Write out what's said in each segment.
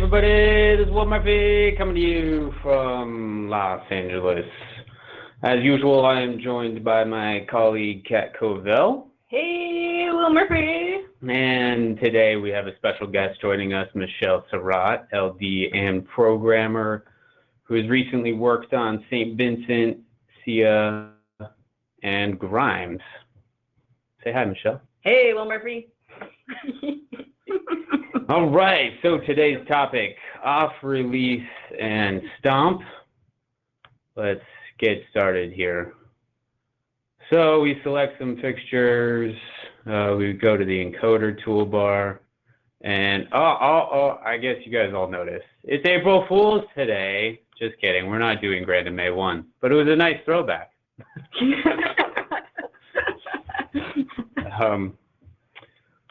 everybody, this is Will Murphy coming to you from Los Angeles. As usual, I am joined by my colleague, Kat Covell. Hey, Will Murphy. And today we have a special guest joining us, Michelle Surratt, LD and programmer, who has recently worked on St. Vincent, Sia, and Grimes. Say hi, Michelle. Hey, Will Murphy. All right, so today's topic, off, release, and stomp. Let's get started here. So we select some fixtures, we go to the encoder toolbar, and I guess you guys all noticed. It's April Fool's today. Just kidding, we're not doing Random May 1, but it was a nice throwback.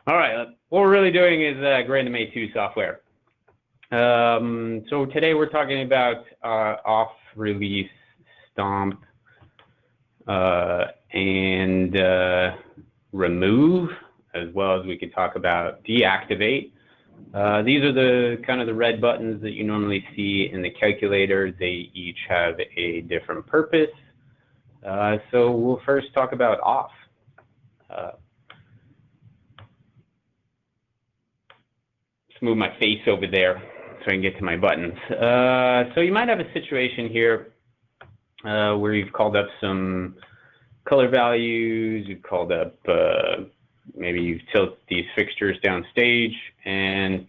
All right, what we're really doing is Random May 2 software. So today we're talking about off, release, stomp, and remove, as well as we could talk about deactivate. These are the kind of the red buttons that you normally see in the calculator. They each have a different purpose. So we'll first talk about off. Let's move my face over there so I can get to my buttons. So you might have a situation here where you've called up some color values, you've called up, maybe you've tilted these fixtures downstage, and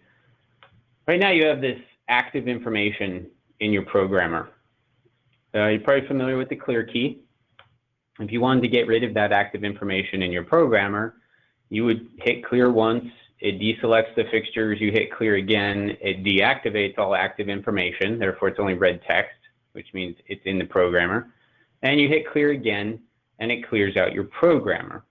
right now you have this active information in your programmer. You're probably familiar with the clear key. If you wanted to get rid of that active information in your programmer, you would hit clear once, it deselects the fixtures, you hit clear again, it deactivates all active information, therefore it's only red text, which means it's in the programmer, and you hit clear again, and it clears out your programmer.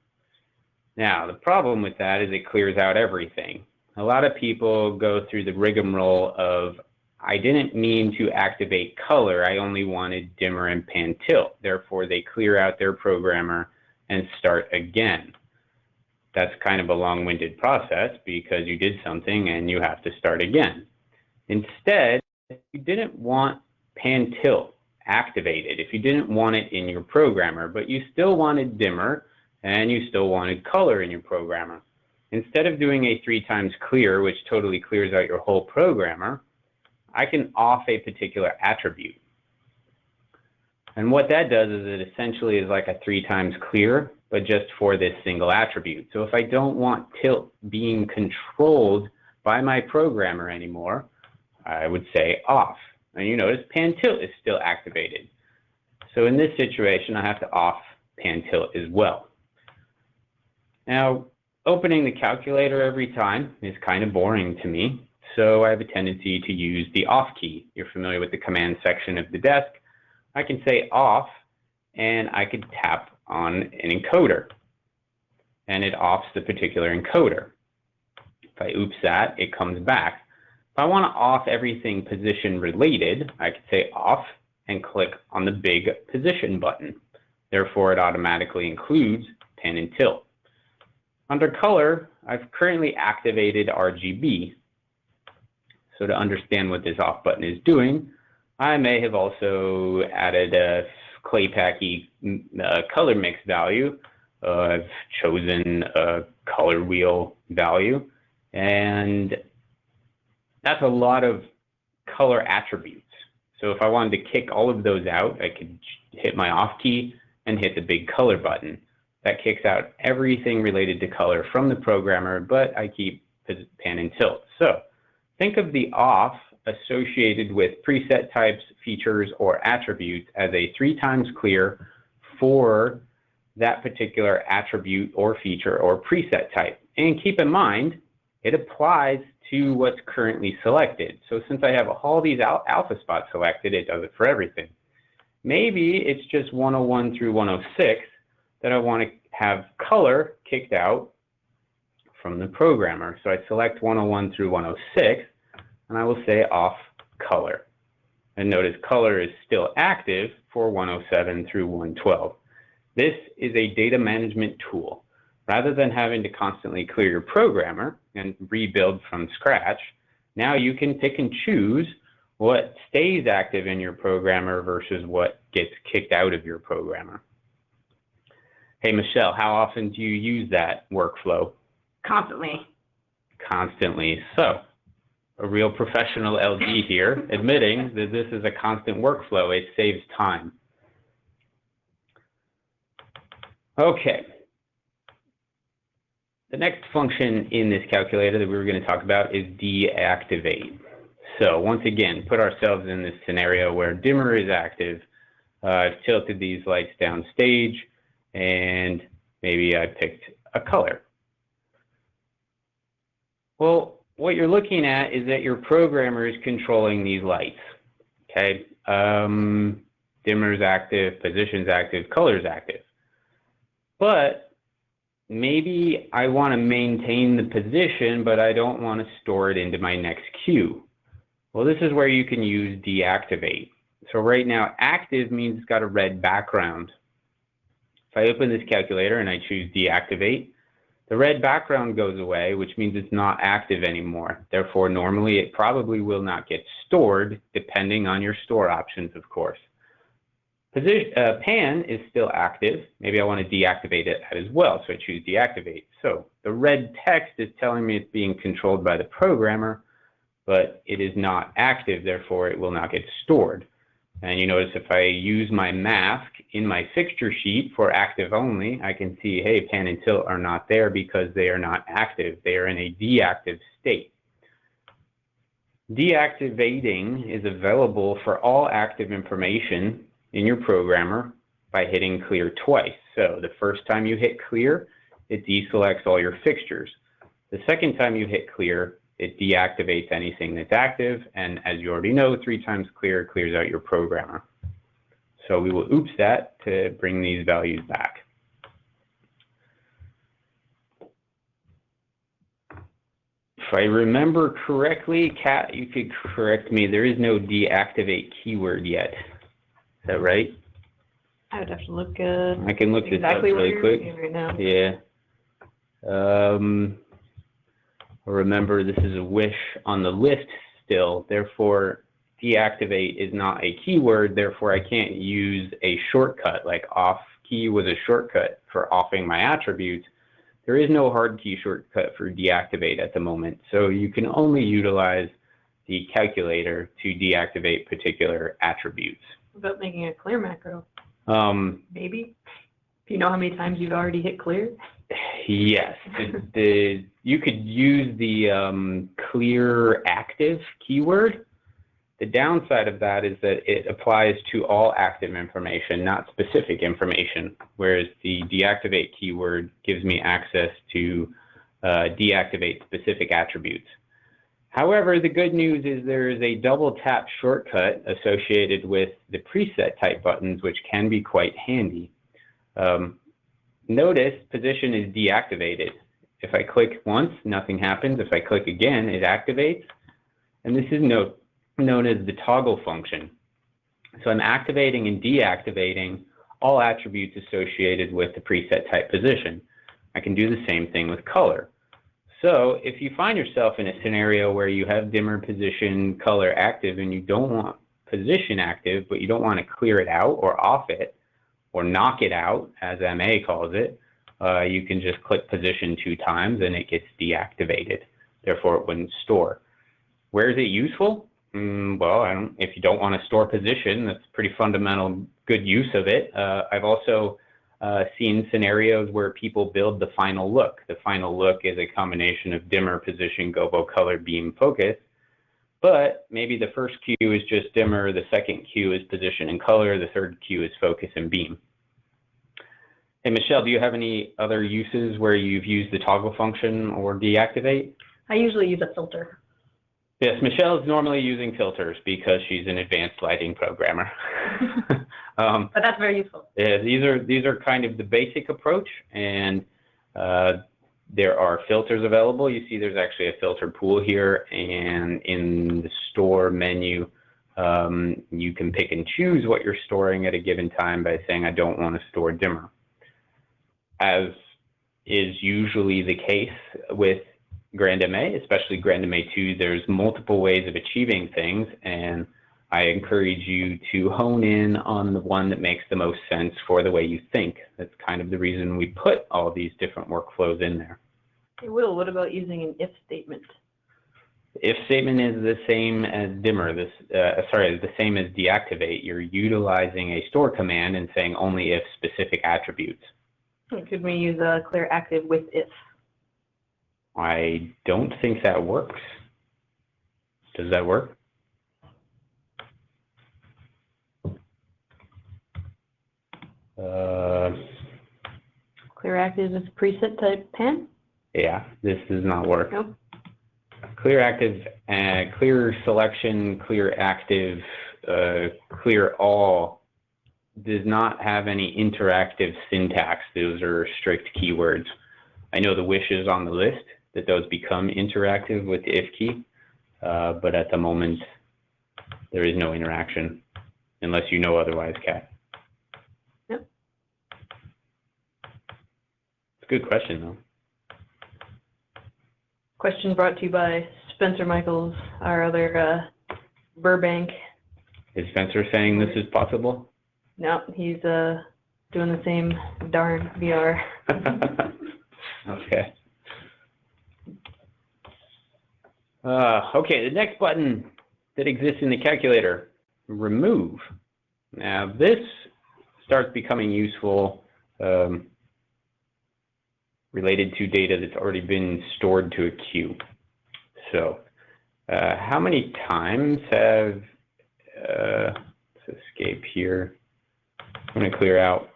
Now, the problem with that is it clears out everything. A lot of people go through the rigmarole of, I didn't mean to activate color, I only wanted dimmer and pan tilt. Therefore, they clear out their programmer and start again. That's kind of a long-winded process because you did something and you have to start again. Instead, you didn't want pan tilt activated, if you didn't want it in your programmer, but you still wanted dimmer and you still wanted color in your programmer. Instead of doing a 3x clear, which totally clears out your whole programmer, I can off a particular attribute. And what that does is it essentially is like a 3x clear, but just for this single attribute. So if I don't want tilt being controlled by my programmer anymore, I would say off. And you notice pan tilt is still activated. So in this situation, I have to off pan tilt as well. Now, opening the calculator every time is kind of boring to me. So I have a tendency to use the off key. You're familiar with the command section of the desk. I can say off, and I could tap on an encoder, and it offs the particular encoder. If I oops that, it comes back. If I want to off everything position related, I could say off and click on the big position button. Therefore, it automatically includes pan and tilt. Under color, I've currently activated RGB. So to understand what this off button is doing, I may have also added a Claypacky color mix value. I've chosen a color wheel value, and that's a lot of color attributes. So if I wanted to kick all of those out, I could hit my off key and hit the big color button. That kicks out everything related to color from the programmer, but I keep pan and tilt. So think of the off associated with preset types, features, or attributes as a 3x clear for that particular attribute or feature or preset type. And keep in mind, it applies to what's currently selected. So since I have all these alpha spots selected, it does it for everything. Maybe it's just 101 through 106 that I want to have color kicked out from the programmer. So I select 101 through 106, and I will say off color. And notice color is still active for 107 through 112. This is a data management tool. Rather than having to constantly clear your programmer and rebuild from scratch, Now you can pick and choose what stays active in your programmer versus what gets kicked out of your programmer. Hey, Michelle, how often do you use that workflow? Constantly. Constantly. So, a real professional LG here, admitting that this is a constant workflow. It saves time. Okay. The next function in this calculator that we were going to talk about is deactivate. So once again, put ourselves in this scenario where dimmer is active. I've tilted these lights down stage, and maybe I picked a color. Well, what you're looking at is that your programmer is controlling these lights. Okay, dimmer is active, position is active, color is active. But maybe I want to maintain the position, but I don't want to store it into my next cue. Well, this is where you can use deactivate. So right now, active means it's got a red background. If I open this calculator and I choose deactivate, the red background goes away, which means it's not active anymore. Therefore, normally it probably will not get stored, depending on your store options, of course. Pan is still active. Maybe I want to deactivate it as well, so I choose deactivate. So the red text is telling me it's being controlled by the programmer, but it is not active, therefore it will not get stored. And you notice if I use my mask in my fixture sheet for active only, I can see, hey, pan and tilt are not there because they are not active. They are in a deactive state. Deactivating is available for all active information in your programmer by hitting clear twice. So the first time you hit clear, it deselects all your fixtures. The second time you hit clear, it deactivates anything that's active, and as you already know, 3 times clear clears out your programmer. So we will oops that to bring these values back. If I remember correctly, Kat, you could correct me, there is no deactivate keyword yet. Is that right? I would have to look good. I can look this up really quick. Right now. Yeah. Remember, this is a wish on the list still, therefore deactivate is not a keyword, therefore I can't use a shortcut, like off key was a shortcut for offing my attributes. There is no hard key shortcut for deactivate at the moment, so you can only utilize the calculator to deactivate particular attributes. What about making a clear macro? Maybe? Do you know how many times you've already hit clear? Yes, you could use the clear active keyword. The downside of that is that it applies to all active information, not specific information, whereas the deactivate keyword gives me access to deactivate specific attributes. However, the good news is there is a double tap shortcut associated with the preset type buttons, which can be quite handy. Notice position is deactivated. If I click once, nothing happens. If I click again, it activates. And this is known as the toggle function. So I'm activating and deactivating all attributes associated with the preset type position. I can do the same thing with color. So if you find yourself in a scenario where you have dimmer, position, color active, and you don't want position active, but you don't want to clear it out or off it, or knock it out, as MA calls it, you can just click position 2 times and it gets deactivated. Therefore, it wouldn't store. Where is it useful? Well, if you don't want to store position, that's pretty fundamental good use of it. I've also seen scenarios where people build the final look. The final look is a combination of dimmer, position, gobo, color, beam, focus. But maybe the first cue is just dimmer, the second cue is position and color, the third cue is focus and beam. Hey, Michelle, do you have any other uses where you've used the toggle function or deactivate? I usually use a filter. Yes, Michelle is normally using filters because she's an advanced lighting programmer. But that's very useful. Yeah, these are kind of the basic approach, and there are filters available. You see there's actually a filter pool here, and in the store menu, you can pick and choose what you're storing at a given time by saying, I don't want to store dimmer. As is usually the case with Grand MA, especially Grand MA 2, there's multiple ways of achieving things, and I encourage you to hone in on the one that makes the most sense for the way you think. That's kind of the reason we put all these different workflows in there. Hey, Will, what about using an if statement? The if statement is the same as dimmer, the same as deactivate. You're utilizing a store command and saying only if specific attributes. Could we use a clear active with if? I don't think that works. Does that work? Clear active is preset type pan? Yeah, this does not work. Nope. Clear active, clear selection, clear active, clear all does not have any interactive syntax. Those are strict keywords. I know the wish is on the list that those become interactive with the if key, but at the moment there is no interaction unless you know otherwise, Kat. Yep. It's a good question though. Question brought to you by Spencer Michaels, our other Burbank. Is Spencer saying this is possible? No, he's doing the same darn VR. Okay. Okay, the next button that exists in the calculator, remove. Now this starts becoming useful related to data that's already been stored to a queue. So how many times have, let's escape here. I'm going to clear out.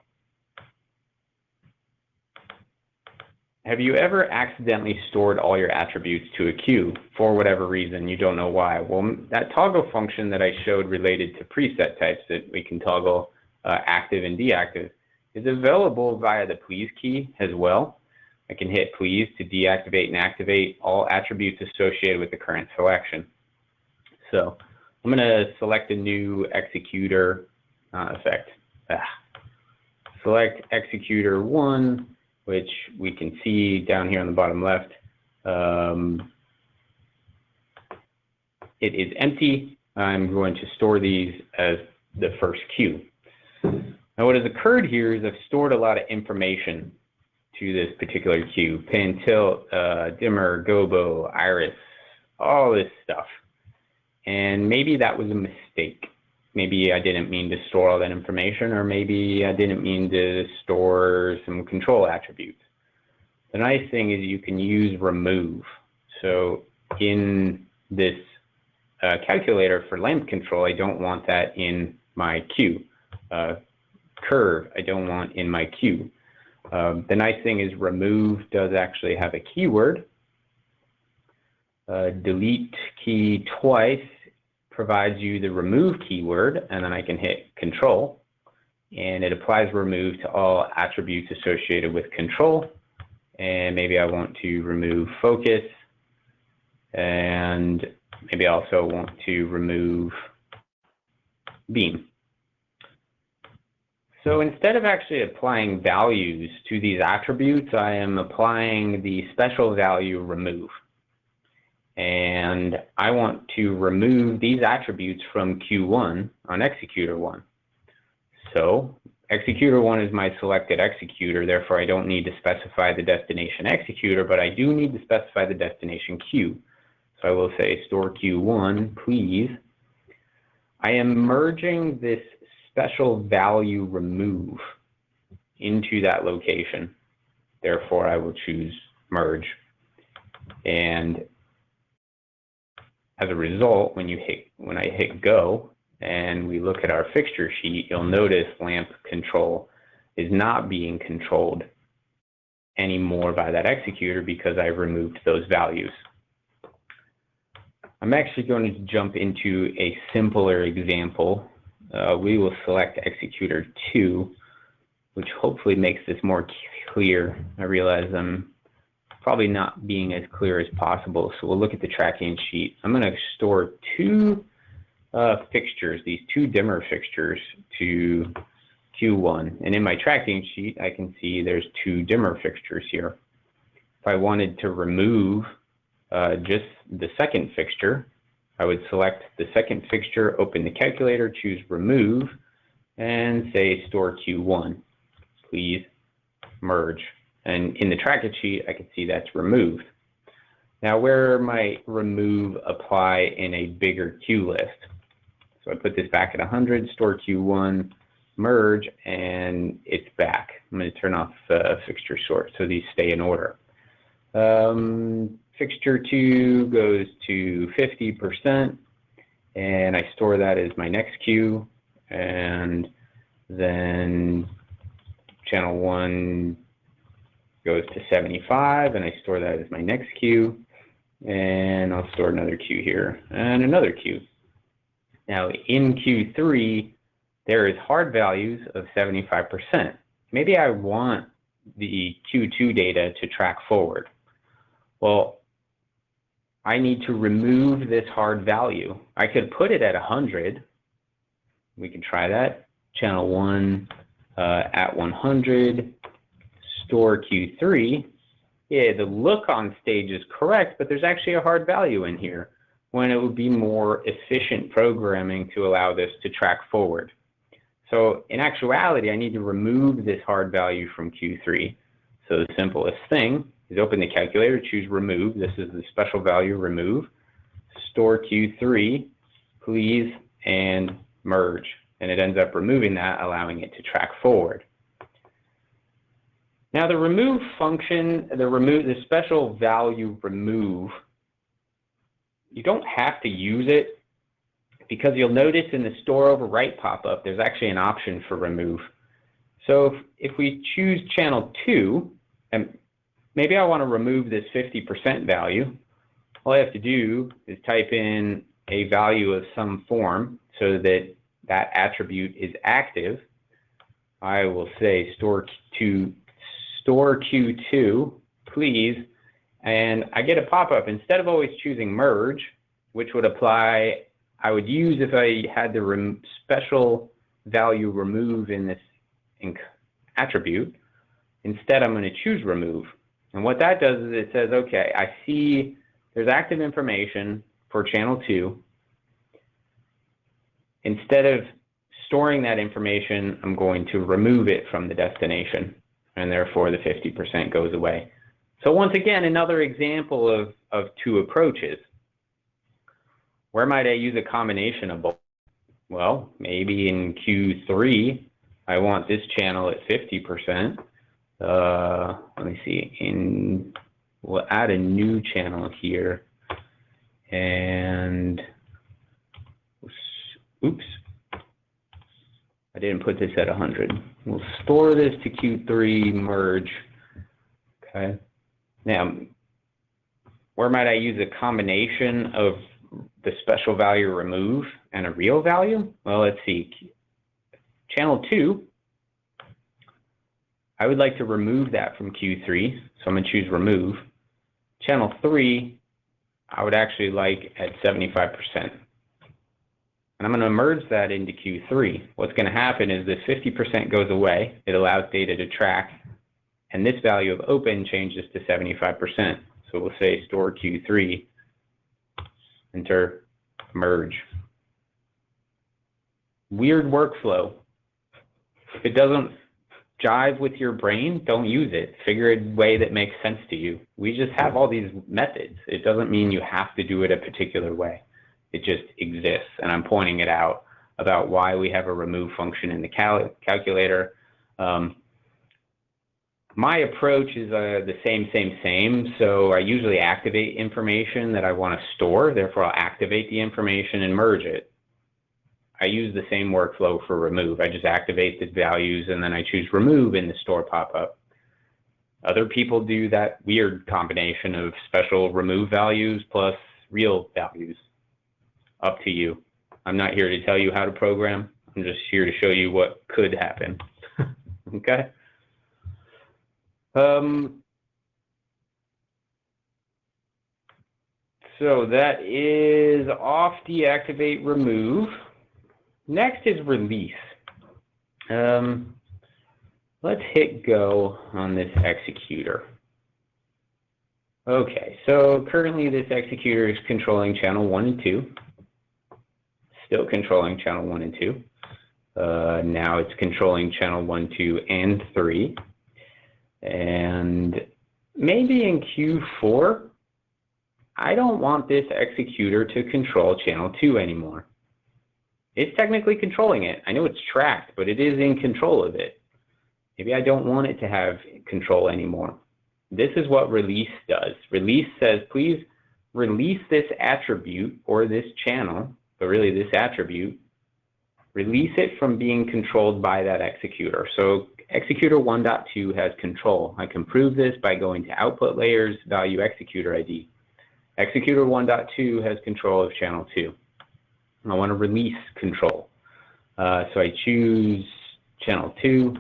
Have you ever accidentally stored all your attributes to a queue for whatever reason? You don't know why. Well, that toggle function that I showed related to preset types that we can toggle active and deactive is available via the please key as well. I can hit please to deactivate and activate all attributes associated with the current selection. So I'm going to select a new executor effect. Select executor 1, which we can see down here on the bottom left. It is empty. I'm going to store these as the first queue. Now what has occurred here is I've stored a lot of information to this particular queue. Pin, tilt, dimmer, gobo, iris, all this stuff. And maybe that was a mistake. Maybe I didn't mean to store all that information, or maybe I didn't mean to store some control attributes. The nice thing is you can use remove. So in this calculator for length control, I don't want that in my queue. Curve, I don't want in my queue. The nice thing is remove does actually have a keyword. Delete key twice provides you the remove keyword, and then I can hit control, and it applies remove to all attributes associated with control. And maybe I want to remove focus, and maybe I also want to remove beam. So instead of actually applying values to these attributes, I am applying the special value remove. And I want to remove these attributes from Q1 on executor 1. So executor 1 is my selected executor, therefore I don't need to specify the destination executor, but I do need to specify the destination queue. So I will say store Q1, please. I am merging this special value remove into that location. Therefore, I will choose merge. And as a result, when I hit go and we look at our fixture sheet, you'll notice lamp control is not being controlled anymore by that executor because I've removed those values. I'm actually going to jump into a simpler example. We will select executor 2, which hopefully makes this more clear. I realize I'm probably not being as clear as possible, so we'll look at the tracking sheet. I'm going to store two fixtures, these two dimmer fixtures, to Q1. And in my tracking sheet, I can see there's two dimmer fixtures here. If I wanted to remove just the second fixture. I would select the second fixture, open the calculator, choose remove, and say store Q1. Please merge. And in the trackage sheet, I can see that's removed. Now, where might remove apply in a bigger queue list? So I put this back at 100, store Q1, merge, and it's back. I'm going to turn off fixture sort so these stay in order. Fixture 2 goes to 50%, and I store that as my next queue, and then channel 1 goes to 75, and I store that as my next queue, and I'll store another queue here, and another queue. Now in Q3, there is hard values of 75%. Maybe I want the Q2 data to track forward. Well, I need to remove this hard value. I could put it at 100. We can try that. Channel 1 at 100, store Q3. Yeah, the look on stage is correct, but there's actually a hard value in here when it would be more efficient programming to allow this to track forward. So in actuality, I need to remove this hard value from Q3. So the simplest thing is open the calculator, choose remove. This is the special value remove. Store Q3, please, and merge. And it ends up removing that, allowing it to track forward. Now the remove function, the special value remove, you don't have to use it because you'll notice in the store overwrite pop-up, there's actually an option for remove. So if we choose channel 2, and maybe I want to remove this 50% value, all I have to do is type in a value of some form so that that attribute is active. I will say store Q2, please, and I get a pop-up. Instead of always choosing merge, which would apply, I would use if I had the special value remove in this attribute. Instead, I'm going to choose remove. And what that does is it says, okay, I see there's active information for channel 2. Instead of storing that information, I'm going to remove it from the destination, and therefore the 50% goes away. So once again, another example of two approaches. Where might I use a combination of both? Well, maybe in Q3, I want this channel at 50%. Let me see, we'll add a new channel here, and oops, I didn't put this at 100. We'll store this to Q3, merge, okay. Now, where might I use a combination of the special value remove and a real value? Well, let's see, channel 2, I would like to remove that from Q3, so I'm going to choose remove. Channel 3, I would actually like at 75%. And I'm going to merge that into Q3. What's going to happen is this 50% goes away. It allows data to track, and this value of open changes to 75%. So we'll say store Q3, enter, merge. Weird workflow. If it doesn't jive with your brain, don't use it. Figure a way that makes sense to you. We just have all these methods. It doesn't mean you have to do it a particular way. It just exists, and I'm pointing it out about why we have a remove function in the calculator. My approach is the same. So I usually activate information that I want to store. Therefore, I'll activate the information and merge it. I use the same workflow for remove. I just activate the values, and then I choose remove in the store pop-up. Other people do that weird combination of special remove values plus real values. Up to you. I'm not here to tell you how to program. I'm just here to show you what could happen. Okay? So that is off, deactivate, remove. Next is release. Let's hit go on this executor. Okay, so currently this executor is controlling channel 1 and 2. Still controlling channel 1 and 2. Now it's controlling channel 1, 2, and 3. And maybe in Q4, I don't want this executor to control channel 2 anymore. It's technically controlling it. I know it's tracked, but it is in control of it. Maybe I don't want it to have control anymore. This is what release does. Release says, please release this attribute or this channel, but really this attribute, release it from being controlled by that executor. So executor 1.2 has control. I can prove this by going to output layers, value executor ID. Executor 1.2 has control of channel 2. I want to release control. So I choose channel 2.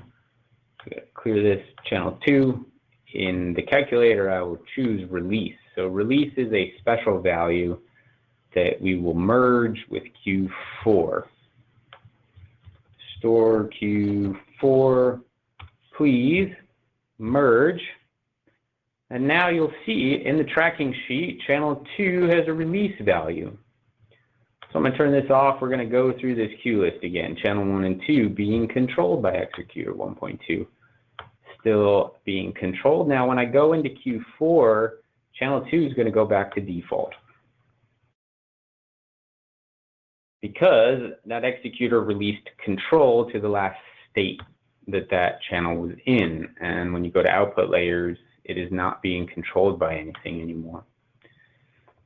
Clear this channel 2. In the calculator, I will choose release. So release is a special value that we will merge with Q4. Store Q4, please merge. And now you'll see in the tracking sheet, channel 2 has a release value. So I'm going to turn this off. We're going to go through this queue list again. Channel 1 and 2 being controlled by executor 1.2. Still being controlled. Now when I go into Q4, channel 2 is going to go back to default, because that executor released control to the last state that that channel was in. And when you go to output layers, it is not being controlled by anything anymore.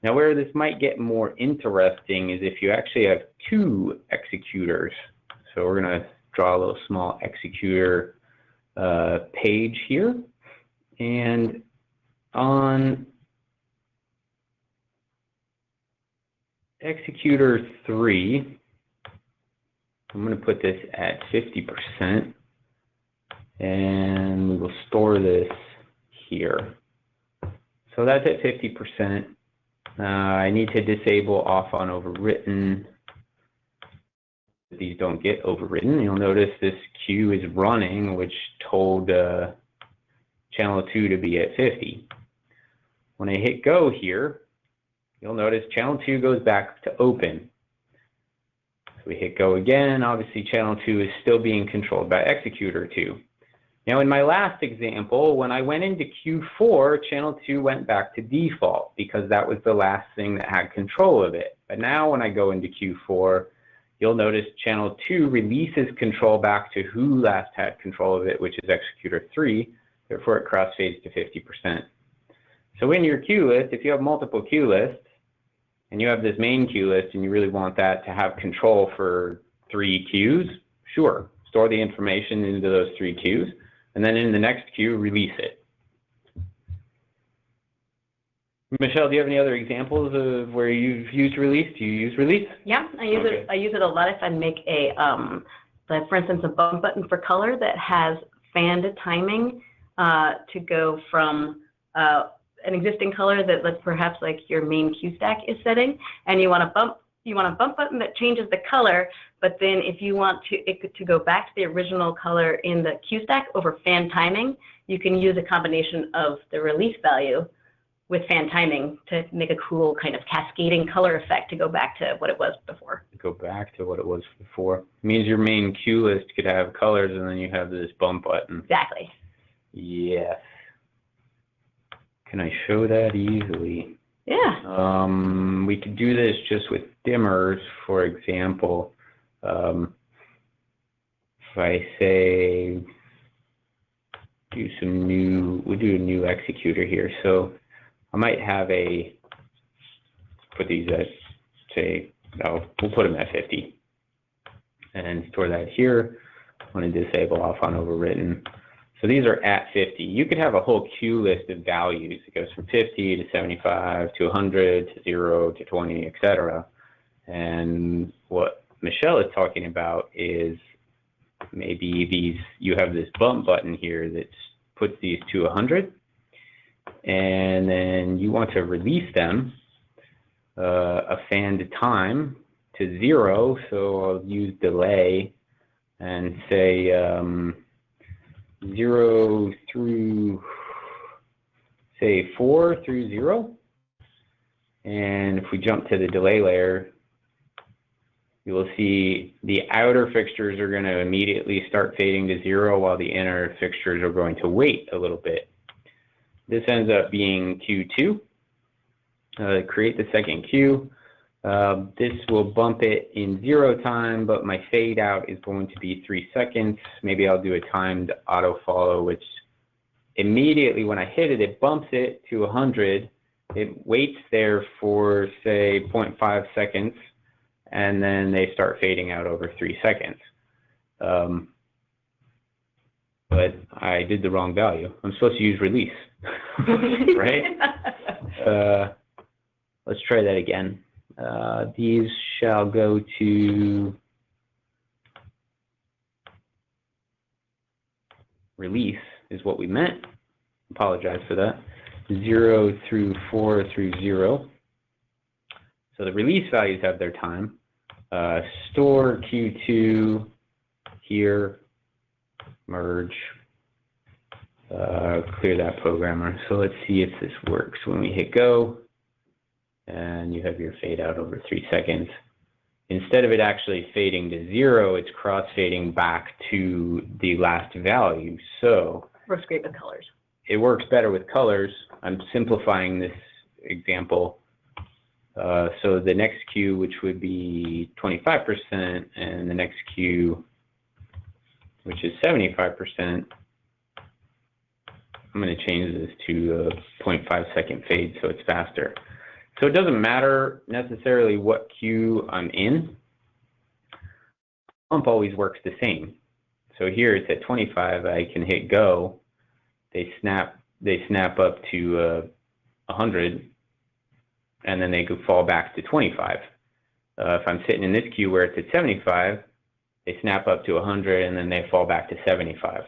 Now where this might get more interesting is if you actually have two executors. So we're going to draw a little small executor page here. And on executor 3, I'm going to put this at 50%, and we will store this here. So that's at 50%. I need to disable off on overwritten. These don't get overwritten. You'll notice this queue is running, which told channel 2 to be at 50. When I hit go here, you'll notice channel 2 goes back to open. So we hit go again. Obviously, channel 2 is still being controlled by executor 2. Now, in my last example, when I went into Q4, channel 2 went back to default because that was the last thing that had control of it. But now when I go into Q4, you'll notice channel 2 releases control back to who last had control of it, which is executor 3. Therefore, it crossfades to 50%. So in your queue list, if you have multiple queue lists, and you have this main queue list, and you really want that to have control for 3 queues, sure, store the information into those 3 queues, and then in the next queue, release it. Michelle, do you have any other examples of where you've used release? Do you use release? Yeah, I use it. I use it a lot if I make a, for instance, a bump button for color that has fanned timing to go from an existing color that's perhaps like your main queue stack is setting, and you want a bump button that changes the color, but then if you want it to go back to the original color in the queue stack over fan timing, you can use a combination of the release value with fan timing to make a cool kind of cascading color effect to go back to what it was before. Go back to what it was before. It means your main queue list could have colors, and then you have this bump button. Exactly. Yes. Can I show that easily? Yeah. We could do this just with dimmers, for example. If I say we'll do a new executor here. So I might have put these at, say, we'll put them at 50 and store that here. I want to disable off on overwritten. So these are at 50. You could have a whole queue list of values. It goes from 50 to 75 to 100 to 0 to 20, etc. And what Michelle is talking about is maybe you have this bump button here that puts these to 100, and then you want to release them a fanned time to 0. So I'll use delay and say 0 through say 4 through 0. And if we jump to the delay layer, you will see the outer fixtures are going to immediately start fading to 0 while the inner fixtures are going to wait a little bit. This ends up being Q2. Create the second Q. This will bump it in 0 time, but my fade out is going to be 3 seconds. Maybe I'll do a timed auto follow, which immediately when I hit it, it bumps it to 100. It waits there for, say, 0.5 seconds, and then they start fading out over 3 seconds. But I did the wrong value. I'm supposed to use release, right? Let's try that again. These shall go to release is what we meant. Apologize for that. 0 through 4 through 0. So the release values have their time. Store Q2 here, merge, clear that programmer. So let's see if this works. When we hit go, and you have your fade out over 3 seconds. Instead of it actually fading to 0, it's cross-fading back to the last value. So works great with colors. It works better with colors. I'm simplifying this example. So the next Q, which would be 25%, and the next Q, which is 75%, I'm going to change this to a 0.5 second fade so it's faster. So it doesn't matter necessarily what Q I'm in. Bump always works the same. So here it's at 25. I can hit go. They snap up to 100, and then they could fall back to 25. If I'm sitting in this queue where it's at 75, they snap up to 100, and then they fall back to 75.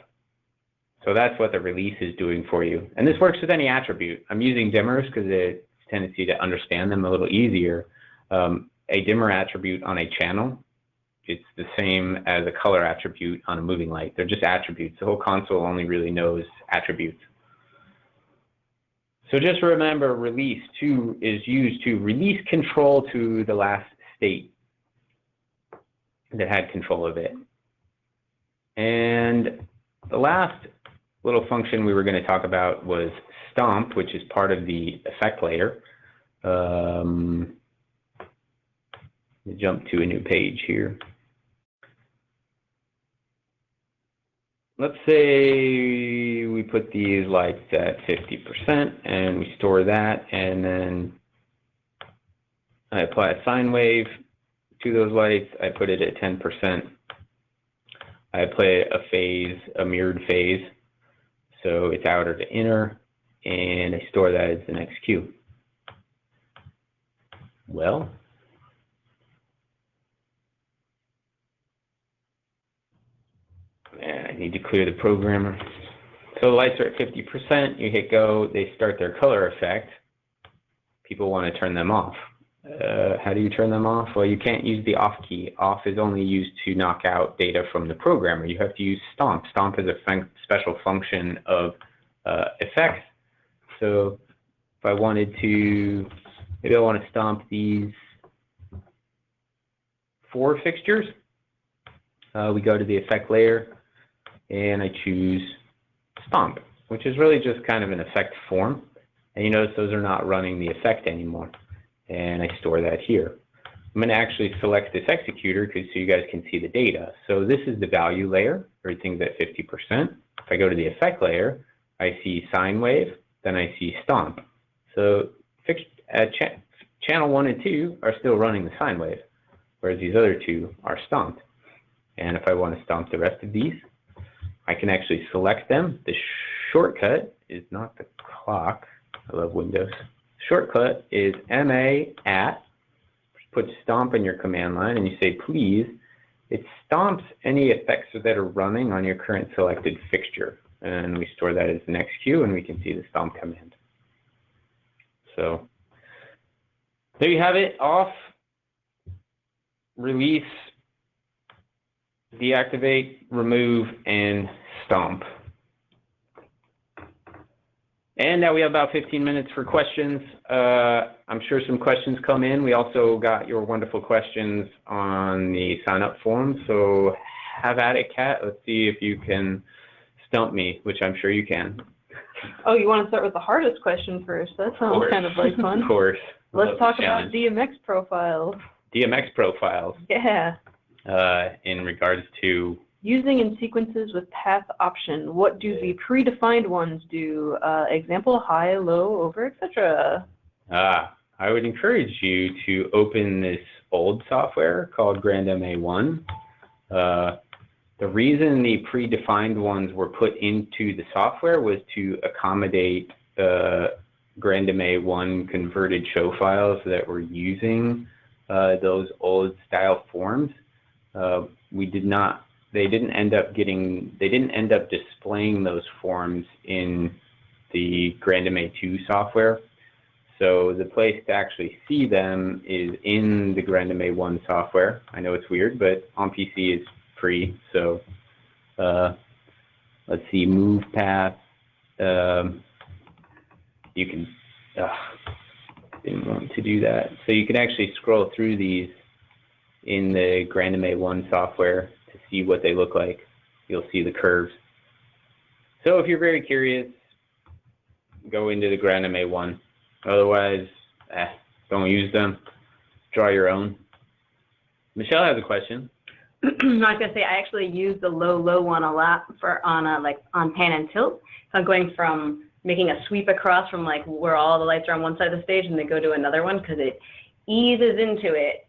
So that's what the release is doing for you. And this works with any attribute. I'm using dimmers because it's a tendency to understand them a little easier. A dimmer attribute on a channel, it's the same as a color attribute on a moving light. They're just attributes. The whole console only really knows attributes. So just remember, release 2 is used to release control to the last state that had control of it. And the last little function we were going to talk about was Stomp, which is part of the effect layer. Jump to a new page here. Let's say we put these lights at 50% and we store that, and then I apply a sine wave to those lights. I put it at 10%. I apply a phase, a mirrored phase, so it's outer to inner, and I store that as the next Q. Well, I need to clear the programmer. So the lights are at 50%, you hit go, they start their color effect. People want to turn them off. How do you turn them off? Well, you can't use the off key. Off is only used to knock out data from the programmer. You have to use Stomp. Stomp is a special function of effects. So if I wanted to, maybe I want to stomp these 4 fixtures. We go to the effect layer, and I choose Stomp, which is really just kind of an effect form. And you notice those are not running the effect anymore. And I store that here. I'm going to actually select this executor so you guys can see the data. So this is the value layer. Everything's at 50%. If I go to the effect layer, I see sine wave, then I see Stomp. So channel 1 and 2 are still running the sine wave, whereas these other 2 are stomped. And if I want to stomp the rest of these, I can actually select them. The shortcut is not the clock. I love Windows. Shortcut is MA at, put stomp in your command line, and you say, please, it stomps any effects that are running on your current selected fixture. And we store that as the next queue, and we can see the stomp command. So there you have it. Off, release, deactivate, remove, and stomp. And now we have about 15 minutes for questions. I'm sure some questions come in. We also got your wonderful questions on the sign-up form. So have at it, Kat. Let's see if you can stump me, which I'm sure you can. Oh, you want to start with the hardest question first? That sounds kind of like fun. Of course. Let's talk about DMX profiles. DMX profiles. Yeah. In regards to using in sequences with path option, what do the predefined ones do? Example, high, low, over, etc. I would encourage you to open this old software called GrandMA1. The reason the predefined ones were put into the software was to accommodate GrandMA1 converted show files that were using those old style forms. They didn't end up displaying those forms in the GrandMA2 software. So the place to actually see them is in the GrandMA1 software. I know it's weird, but on PC it's free. So let's see, move path. You can, didn't want to do that. So you can actually scroll through these in the GrandMA1 software to see what they look like. You'll see the curves. So if you're very curious, go into the GrandMA1. Otherwise, don't use them. Draw your own. Michelle has a question. I was gonna say I actually use the LowLow one a lot for on pan and tilt. So I'm going from making a sweep across from like where all the lights are on one side of the stage and then go to another one because it eases into it,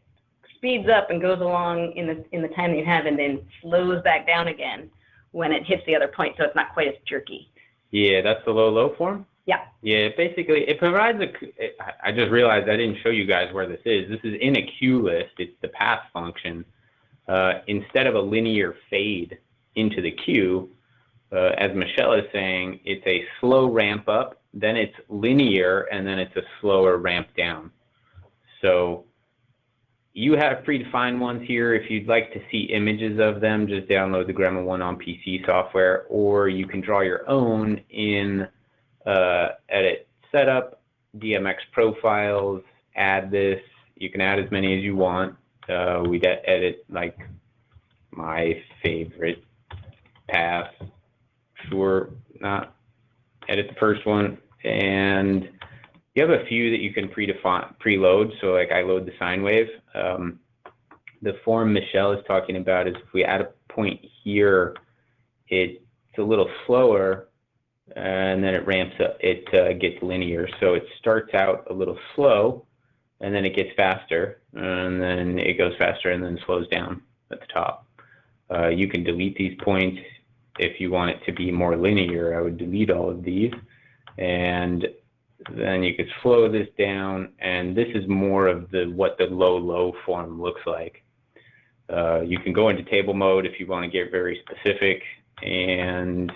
speeds up and goes along in the time that you have, and then slows back down again when it hits the other point, so it's not quite as jerky. Yeah, that's the LowLow form? Yeah. Yeah, basically it provides I just realized I didn't show you guys where this is. This is in a cue list. It's the path function. Instead of a linear fade into the cue, as Michelle is saying, it's a slow ramp up, then it's linear, and then it's a slower ramp down. So you have predefined ones here. If you'd like to see images of them, just download the GrandMA1 on PC software, or you can draw your own in Edit Setup, DMX Profiles, add this. You can add as many as you want. We'd edit like my favorite path. Sure, not edit the first one, and you have a few that you can preload. So like I load the sine wave. The form Michelle is talking about is if we add a point here, it's a little slower, and then it ramps up. It gets linear. So it starts out a little slow, and then it gets faster, and then it goes faster, and then slows down at the top. You can delete these points if you want it to be more linear. I would delete all of these, and then you could slow this down, and this is more of what the LowLow form looks like. You can go into table mode if you want to get very specific, and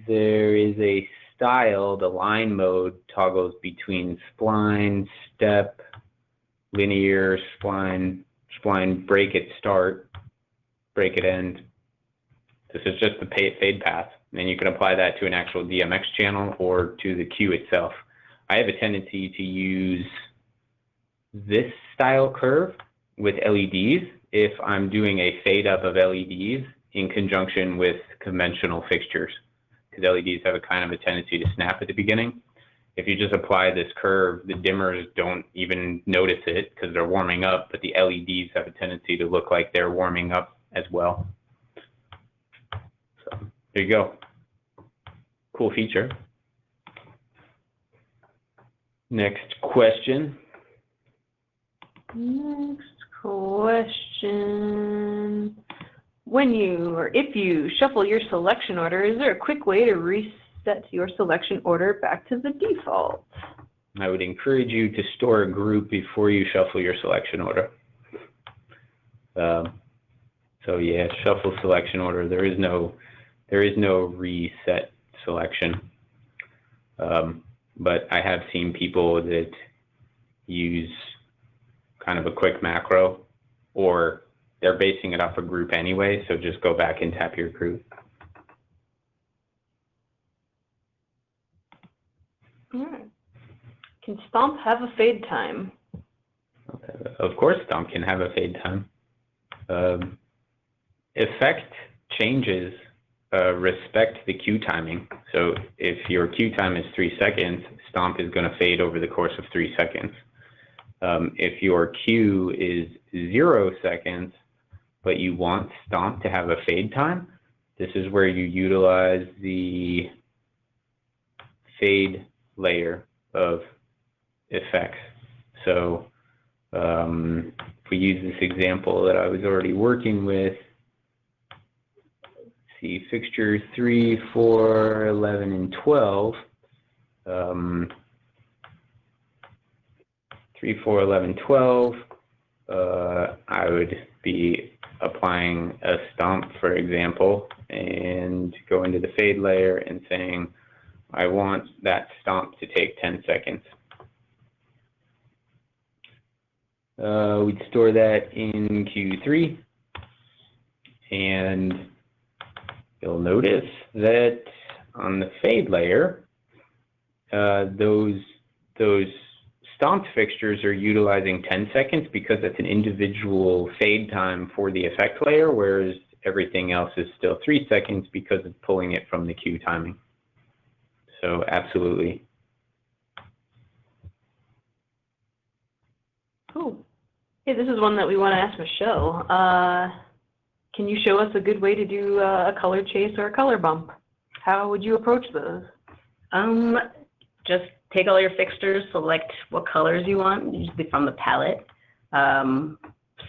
there is a style, the line mode toggles between spline, step, linear, spline, break at start, break at end. This is just the fade path, and you can apply that to an actual DMX channel or to the cue itself. I have a tendency to use this style curve with LEDs if I'm doing a fade up of LEDs in conjunction with conventional fixtures, because LEDs have a kind of a tendency to snap at the beginning. If you just apply this curve, the dimmers don't even notice it because they're warming up, but the LEDs have a tendency to look like they're warming up as well. So there you go. Cool feature. Next question. Next question. When you, or if you shuffle your selection order, is there a quick way to reset your selection order back to the default? I would encourage you to store a group before you shuffle your selection order. So yeah, shuffle selection order. There is no reset selection. But I have seen people that use kind of a quick macro, or they're basing it off a group anyway, so just go back and tap your group. Alright. Can Stomp have a fade time? Of course, Stomp can have a fade time. Effect changes respect the cue timing. So if your cue time is 3 seconds, Stomp is going to fade over the course of 3 seconds. If your cue is 0 seconds, but you want Stomp to have a fade time, this is where you utilize the fade layer of effects. So if we use this example that I was already working with, let's see, fixtures 3, 4, 11, and 12. 3, 4, 11, 12, I would be applying a Stomp, for example, and go into the fade layer and saying, I want that Stomp to take 10 seconds. We'd store that in Q3, and you'll notice that on the fade layer, those Stomped fixtures are utilizing 10 seconds because it's an individual fade time for the effect layer, whereas everything else is still 3 seconds because of pulling it from the cue timing. So absolutely. Cool. Hey, this is one that we want to ask Michelle. Can you show us a good way to do a color chase or a color bump? How would you approach those? Just take all your fixtures, select what colors you want, usually from the palette,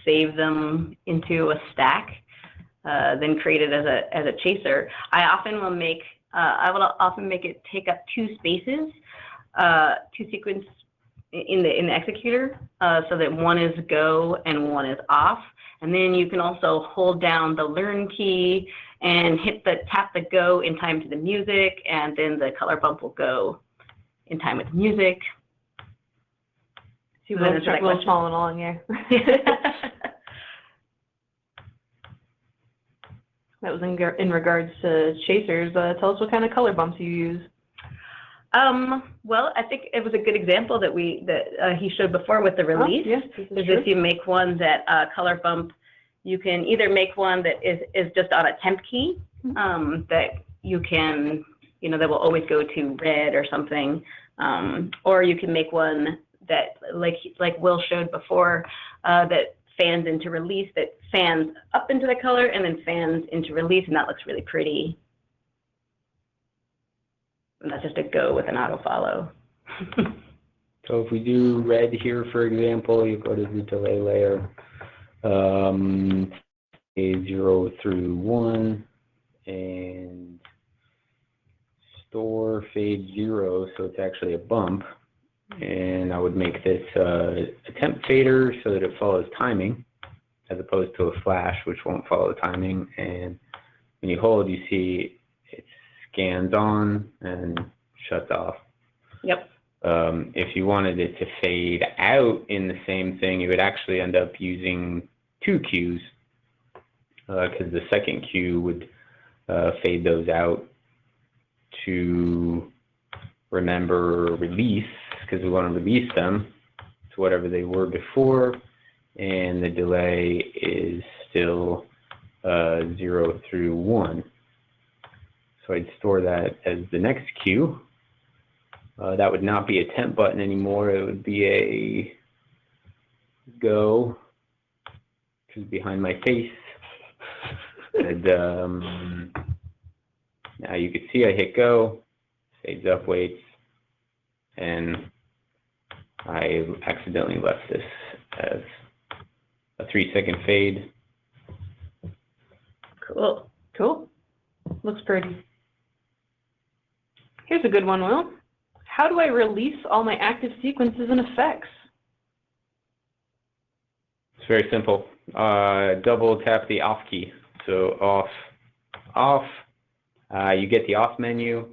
save them into a stack, then create it as a chaser. I often will make it take up 2 spaces, 2 sequence in the executor, so that one is go and one is off. And then you can also hold down the learn key and tap the go in time to the music, and then the color bump will go in time with music. See, we're following along here. That was in regards to chasers. Tell us what kind of color bumps you use. Well, I think it was a good example that he showed before with the release. Oh, yes, is if you make one that color bump, you can either make one that is just on a temp key, that you can, that will always go to red or something, or you can make one that, like Will showed before, that fans into release, that fans up into the color and then fans into release, and that looks really pretty. And that's just a go with an auto follow. So if we do red here, for example, you go to the delay layer, a 0 through 1, and store fade 0, so it's actually a bump. And I would make this a temp fader so that it follows timing, as opposed to a flash, which won't follow timing. And when you hold, you see it scans on and shuts off. Yep. If you wanted it to fade out in the same thing, you would actually end up using 2 cues, because the second cue would fade those out to remember release, because we want to release them to whatever they were before, and the delay is still 0 through 1. So I'd store that as the next cue. That would not be a temp button anymore. It would be a go, which is behind my face. And now you can see I hit go, fades up, waits, and I accidentally left this as a 3-second fade. Cool. Cool. Looks pretty. Here's a good one, Will. How do I release all my active sequences and effects? It's very simple. Double tap the off key. So off. You get the off menu.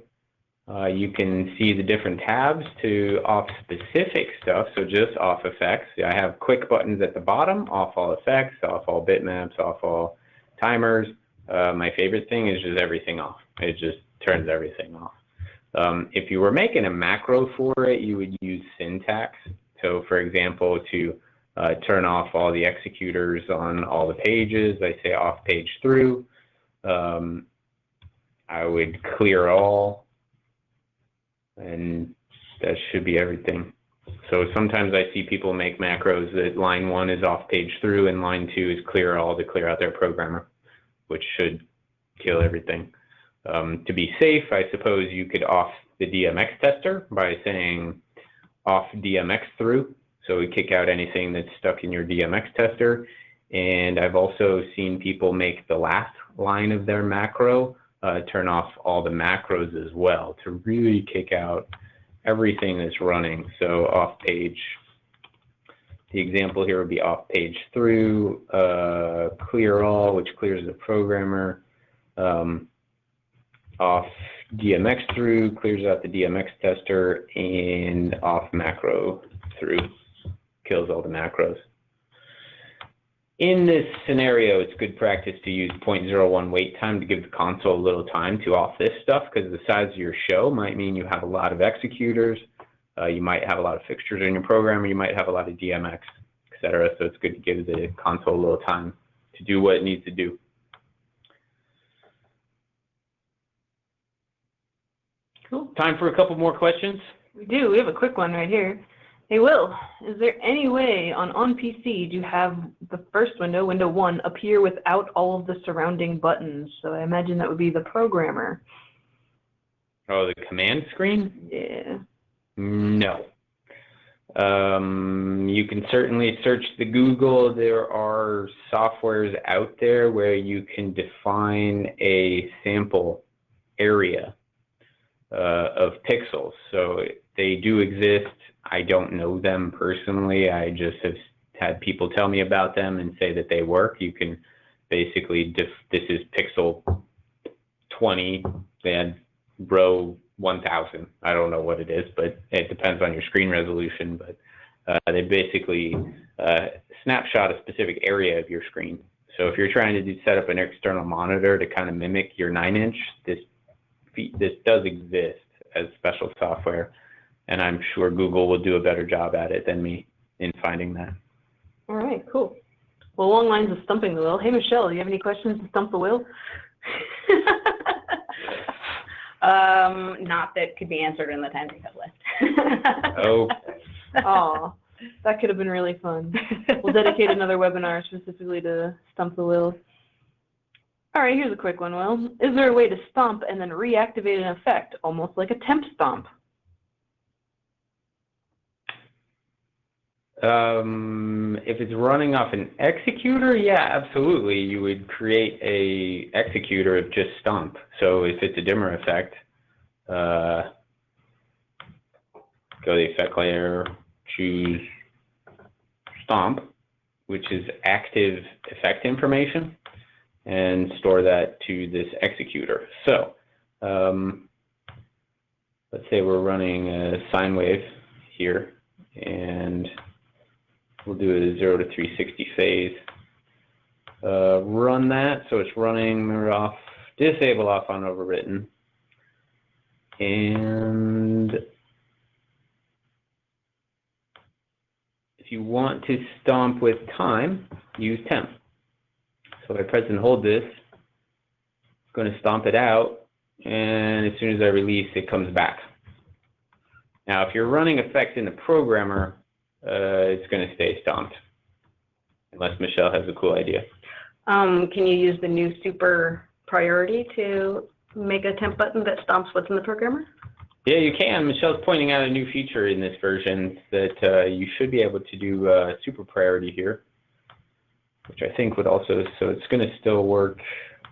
You can see the different tabs to off specific stuff. So just off effects. I have quick buttons at the bottom. Off all effects. Off all bitmaps. Off all timers. My favorite thing is just everything off. It just turns everything off. If you were making a macro for it, you would use syntax. So for example, to turn off all the executors on all the pages, I say off page through. I would clear all, and that should be everything. So sometimes I see people make macros that line 1 is off page through and line 2 is clear all to clear out their programmer, which should kill everything. To be safe, I suppose you could off the DMX tester by saying off DMX through. So we kick out anything that's stuck in your DMX tester. And I've also seen people make the last line of their macro turn off all the macros as well to really kick out everything that's running. So off page, the example here would be off page through, clear all, which clears the programmer, off DMX through, clears out the DMX tester, and off macro through, kills all the macros. In this scenario, it's good practice to use 0.01 wait time to give the console a little time to off this stuff, because the size of your show might mean you have a lot of executors, you might have a lot of fixtures in your program, or you might have a lot of DMX, etc. So it's good to give the console a little time to do what it needs to do. Cool. Time for a couple more questions? We do. We have a quick one right here. Hey, Will, is there any way on PC to have the first window, window 1, appear without all of the surrounding buttons? So I imagine that would be the programmer. Oh, the command screen? Yeah. No. You can certainly search the Google. There are softwares out there where you can define a sample area of pixels. So they do exist. I don't know them personally. I just have had people tell me about them and say that they work. You can basically, this is pixel 20, and row 1000. I don't know what it is, but it depends on your screen resolution. But they basically snapshot a specific area of your screen. So if you're trying to set up an external monitor to kind of mimic your 9-inch, this does exist as special software. And I'm sure Google will do a better job at it than me in finding that. All right, cool. Well, along lines of stumping the wheel, hey, Michelle, do you have any questions to stump the wheel? Not that could be answered in the time to cut list. Oh. Aw, that could have been really fun. We'll dedicate another webinar specifically to stump the wheel. All right, here's a quick one, Will. Is there a way to stomp and then reactivate an effect, almost like a temp stomp? If it's running off an executor, yeah, absolutely. You would create a executor of just stomp. So if it's a dimmer effect, go to the effect layer, choose stomp, which is active effect information, and store that to this executor. So let's say we're running a sine wave here, and we'll do a 0 to 360 phase. Run that, so it's running off, disable off on overwritten. And if you want to stomp with time, use temp. So if I press and hold this, it's going to stomp it out, and as soon as I release, it comes back. Now, if you're running effects in the programmer, it's going to stay stomped, unless Michelle has a cool idea. Can you use the new super priority to make a temp button that stomps what's in the programmer? Yeah, you can. Michelle's pointing out a new feature in this version that you should be able to do super priority here, which I think would also, so it's going to still work.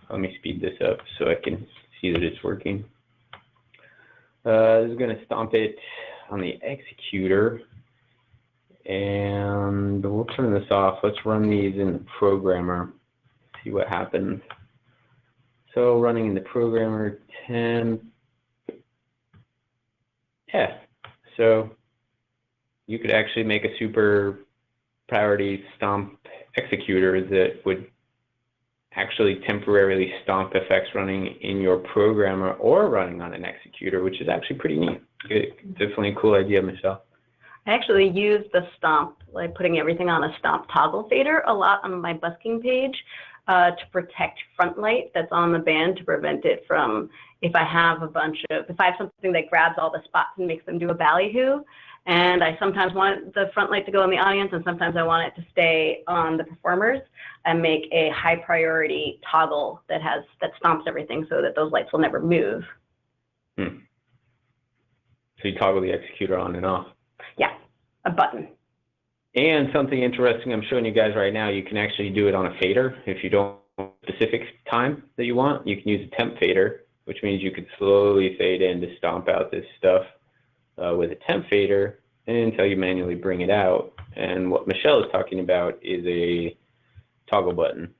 Let me speed this up so I can see that it's working. This is going to stomp it on the executor. And we'll turn this off. Let's run these in the programmer, see what happens. So running in the programmer, temp. Yeah, so you could actually make a super priority stomp executor that would actually temporarily Stomp Effects running in your programmer or running on an executor, which is actually pretty neat. Definitely a cool idea, Michelle. I actually use the Stomp, like putting everything on a Stomp toggle fader a lot on my busking page to protect front light that's on the band, to prevent it from, if I have something that grabs all the spots and makes them do a ballyhoo, and I sometimes want the front light to go on the audience and sometimes I want it to stay on the performers, I make a high priority toggle that stomps everything so that those lights will never move. So you toggle the executor on and off? Yeah, a button. And something interesting I'm showing you guys right now, you can actually do it on a fader. If you don't have a specific time that you want, you can use a temp fader, which means you could slowly fade in to stomp out this stuff with a temp fader until you manually bring it out. And what Michelle is talking about is a toggle button.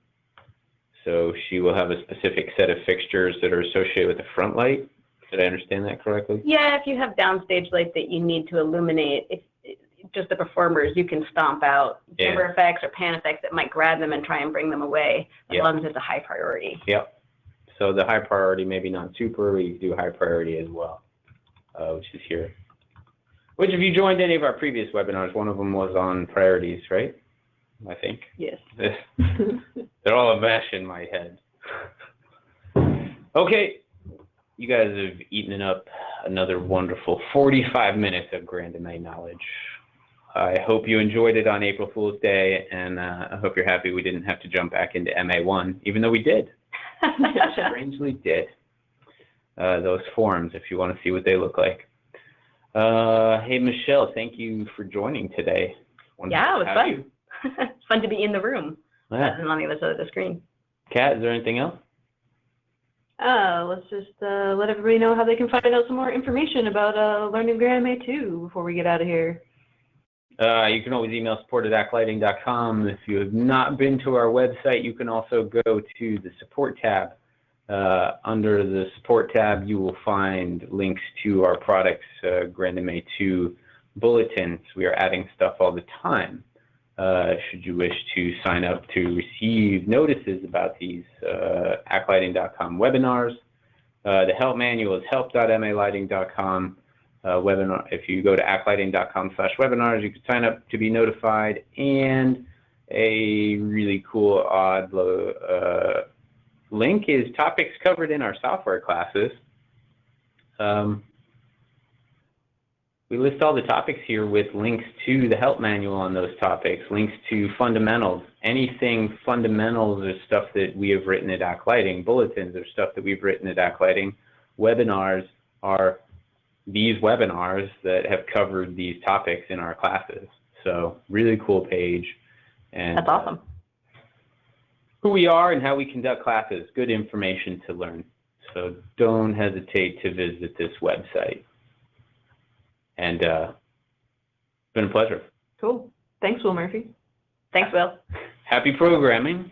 So she will have a specific set of fixtures that are associated with the front light. Did I understand that correctly? Yeah, if you have downstage light that you need to illuminate, just the performers, you can stomp out timber effects or pan effects that might grab them and try and bring them away, as long as it's a high priority. Yep. So the high priority, maybe not super, but you can do high priority as well, which is here. Which, if you joined any of our previous webinars, one of them was on priorities, right? I think. Yes. They're all a mesh in my head. Okay. You guys have eaten up another wonderful 45 minutes of Grand MA knowledge. I hope you enjoyed it on April Fool's Day, and I hope you're happy we didn't have to jump back into MA1, even though we did. Strangely did. Those forms, if you want to see what they look like. Hey, Michelle, thank you for joining today. Yeah, it was fun. It's fun to be in the room rather than on the other side of the screen. Kat, is there anything else? Let's just let everybody know how they can find out some more information about learning Grand MA 2 before we get out of here. You can always email support@aclighting.com. If you have not been to our website, you can also go to the support tab. Under the support tab, you will find links to our products, Grand MA 2 bulletins. We are adding stuff all the time. Should you wish to sign up to receive notices about these aclighting.com webinars. The help manual is help.malighting.com. Webinar. If you go to aclighting.com/webinars, you can sign up to be notified. And a really cool odd link is topics covered in our software classes. We list all the topics here with links to the help manual on those topics, links to fundamentals. Anything fundamentals is stuff that we have written at AcLighting. Bulletins are stuff that we've written at AcLighting. Webinars are these webinars that have covered these topics in our classes. So really cool page. And that's awesome. Who we are and how we conduct classes, good information to learn. So don't hesitate to visit this website. And it's been a pleasure. Cool. Thanks, Will Murphy. Thanks, Will. Happy programming.